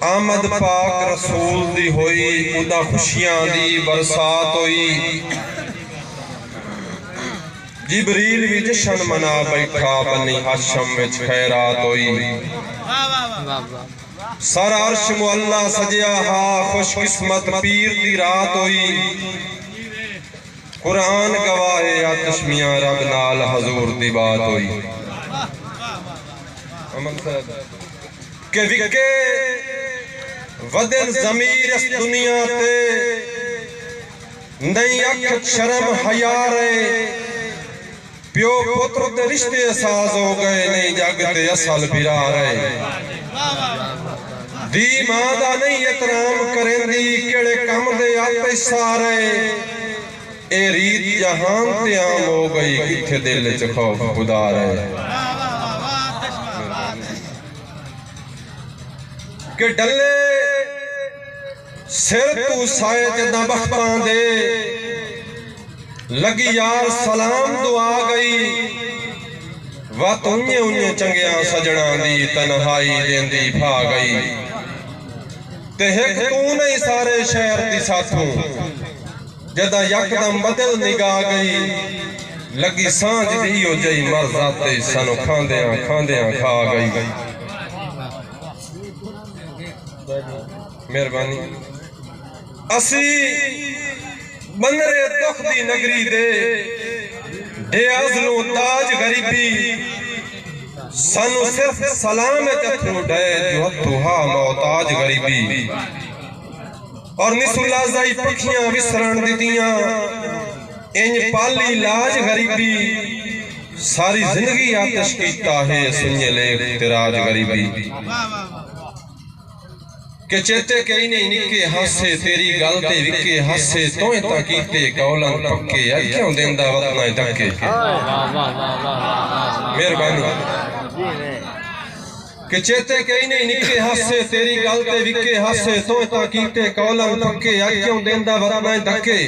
आमद पाक रसूल दी होई उदा खुशियां दी बरसात होई। जिबरील भी जशन मना बैठा बनी हाशम विच खैरात होई। सारा अर्श मुअल्ला सजया हा खुशकिस्मत पीर दी रात होई। कुरान गवाहे आतिश मियां रब नाल हजूर दी बात होई। अमन साहब के विके वदन ज़मीर इस दुनिया ते नई अख शर्म हया रे। प्यो पुत्र ते रिश्ते साज हो गए नहीं जग ते असल बिरा रहे। दी मां दा नहीं एहतराम करेंदी केड़े कम दे आते सारे। ए रीत जहान ते आम हो गई किथे दिल च खौफ खुदा रहे। के डले सिर तू साए जदा बख्तां दे लगी यार सलाम दुआ गई। वत उन्ने उन्ने चंगिया सजना दी तन्हाई देंदी फा गई। ते हिक तू नहीं सारे शहर दी साथों जदा यकदम बदल निगाह गई। लगी सांझ दी हो जई मर जाते सनु खांदियां खांदियां खा गई। मेहरबानी असी बंदरे दुख दी नगरी दे अज़लों ताज गरीबी। सानू सिर्फ सलाम चथरू डे जो हथू हा मोहताज गरीबी। और निसुला जाई पखियां विसरण दितियां इंज पाली लाज गरीबी। सारी जिंदगी आतिश कीता है सुन्ने लेख तिराज गरीबी। के चेते कई नहीं निके हासे तेरी गल ते विके हासे तोए ता कीते कौलन पक्के अखियों देंदा वतना धक्के। मेहरबानी के चेते कई नहीं निके हासे तेरी गल ते विके हासे तोए ता कीते कौलन पक्के अखियों देंदा वतना धक्के।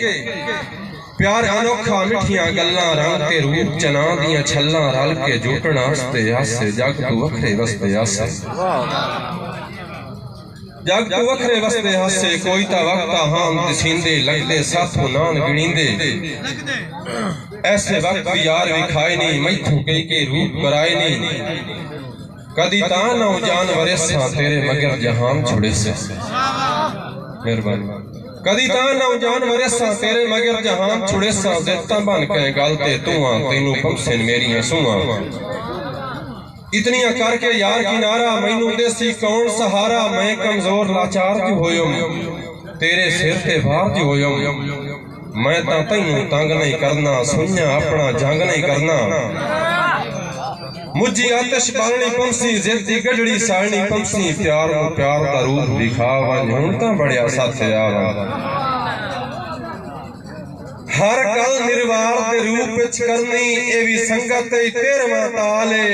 प्यार अनोखा मिठियां गल्लां रंग के रूप चना दियां छल्लां रल के जुटण हसते हासे जग तू वखरे वसते हासे। जग तू वखरे वसते हासे कोई ता वक्ता हाम दिसींदे लगदे साथों नान गिणींदे। ऐसे वक्त यार विखाए नहीं मैथों कई के रूप कराए नहीं। कदी ता नौ जानवर सा तेरे मगर जहान छुड़े से। मेहरबानी कदी ता नौ जानवर सा तेरे मगर जहान छुड़े सा। देता बन के गल ते तू आ तैनू पमसन मेरियां सुआ। इतनियां करके यार किनारा मैनू देसी कौन सहारा। मैं कमजोर लाचार जो होयम तेरे सिर ते भार जो होयम। मैं ता तैनू तंग नहीं करना सुनिया अपना जंग नहीं करना। मुझी आतिश बालनी पंसी जिद दी गजड़ी सालनी पंसी। प्यार नू प्यार दा रूप दिखावा हुण तां बड़िया साथे आवा। हर गल निर्वार दे रूप विच करनी ए वी संगत ते 13वां ताल है।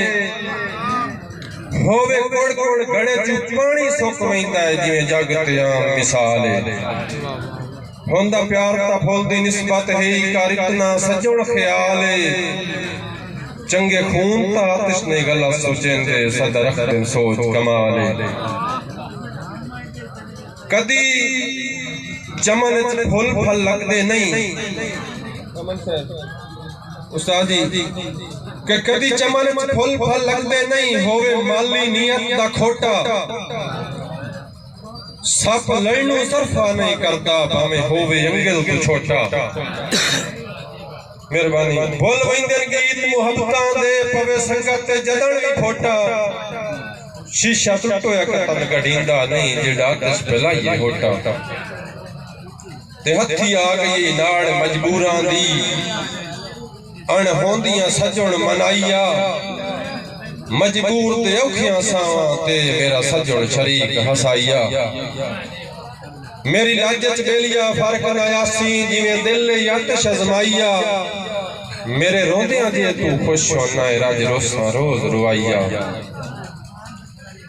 होवे कोड़ कोड़ गड़े च पानी सुक वैंदा है जिवें जग ते आम मिसाल है। होंदा प्यार ता फुल दी निस्बत है कर इतना सजण ख्याल है। चंगे खून ता आतिश नहीं गला सोचेंदे सदर रखदे सोच कमाल है। कदी चमन च फुल फल लगदे नहीं। उस्ताद जी के कदी चमन च फुल फल लगदे नहीं। होवे माली नियत दा खोटा सप लड़नू सरफा नहीं करता भावे होवे अंगल को छोटा। मेहरबानी बोल वंदन गीत मुहब्बतां दे पवे संगत ते जदन भी खोटा। शीशा टुटोया कतन गडींदा नहीं जेड़ा तिस पलाइए होटा। ते हथी आ गई नाड़ मजबूरां दी अण होंदियां सजण मनाइया। मजबूर ते औखियां सावां ते मेरा सजण शरीक हसाइया। मेरी लाजच बेलिया फर्क ना आसी जिवें दिल आतिश अजमाइया। मेरे रोंदियां जे तू खुश होना है रज रोसा रोज रुआइया।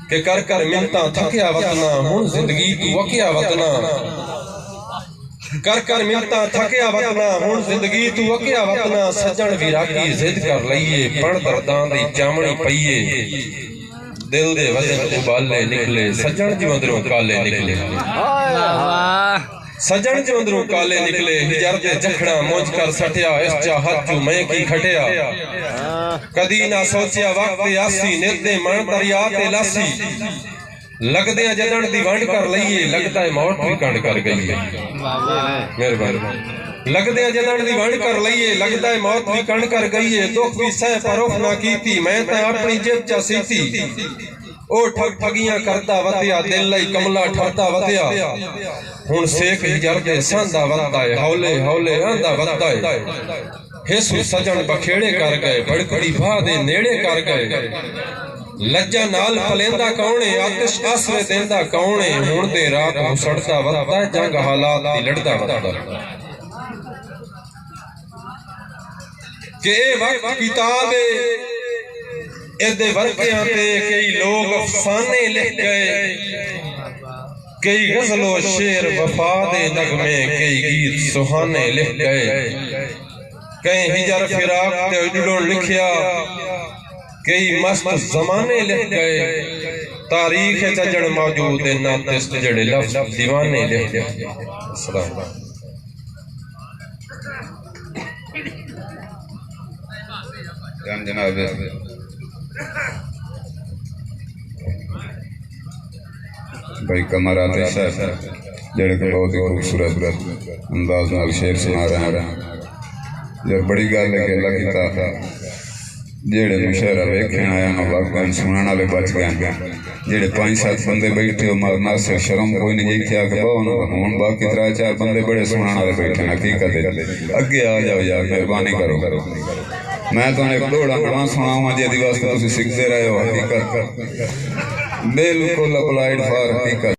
के कर कर मिन्नतां थकिया वतना हुण जिंदगी तू वकिया वतना। कर कर मिन्नतां थकिया वतना हुण जिंदगी तू वकिया वतना। सजण विरागी जिद कर लईए पण दर्दां दी जामणी पईए। दिल दे वजन उबाले निकले सजन जी अंदरों काले निकले सजन जी अंदरों काले निकले हिजर दे जखड़ा मुझ कर सटिया इस चाहत चू मैं की खटिया कदी ना सोचिया वक्त आसी नित मन दरिया ते लासी लगदे जदन दी वंड कर लईए लगदा है मौत भी कंड कर गई है मेहरबानी लगदे जदन दी वंड कर लईए लगदा है मौत भी कंड कर गई है दुख भी सह पर उफ ना कीती मैं तां अपनी जेब च सीती ओ ठग ठगियां करदा वतिया दिल लई कमला ठरदा वतिया हुन सेक हिजर दे सांदा वतदा है हौले हौले आंदा वतदा है हिस्सू सजन बखेड़े कर गए बड़कड़ी भा दे नेड़े कर गए लज्जा नाल पलेंदा कौने आतिश आसरे देंदा कौने हुण दे रात नूं सड़दा वतदा जंग हालात दी लड़दा वतदा के वक्त किताब एदे वर्कियां ते कई लोग अफसाने लिख गए कई गजलो शेर वफा दे नगमे कई गीत सुहाने लिख गए कई हिजर फिराक ते उजड़ों लिखिया कई मस्त जमाने लिख गए तारीख चजड़ मौजूद है नातिस जड़े लफ्ज दीवाने लिख गए जनाब भाई कमर आते साहब जड़े को बहुत ही खूबसूरत अंदाज नाल शेर सुना रहे हैं यार बड़ी गल है कि अल्लाह की ताकत जेड़े मुशहरा वेखण आया मैं वाकई सुनाने वाले बच गए जेड़े 5-7 बंदे बैठे हो मरना से शर्म कोई नहीं क्या कि बहु हुन बाकी 3-4 बंदे बड़े सुनाने वाले बैठे हकीकत है अगे आ जाओ यार मेहरबानी करो मैं तो एक दोड़ा नवा सुनावा जेदी वास्ते तुसी सीखते रहे हो हकीकत बिल्कुल अप्लाइड फॉर हकीकत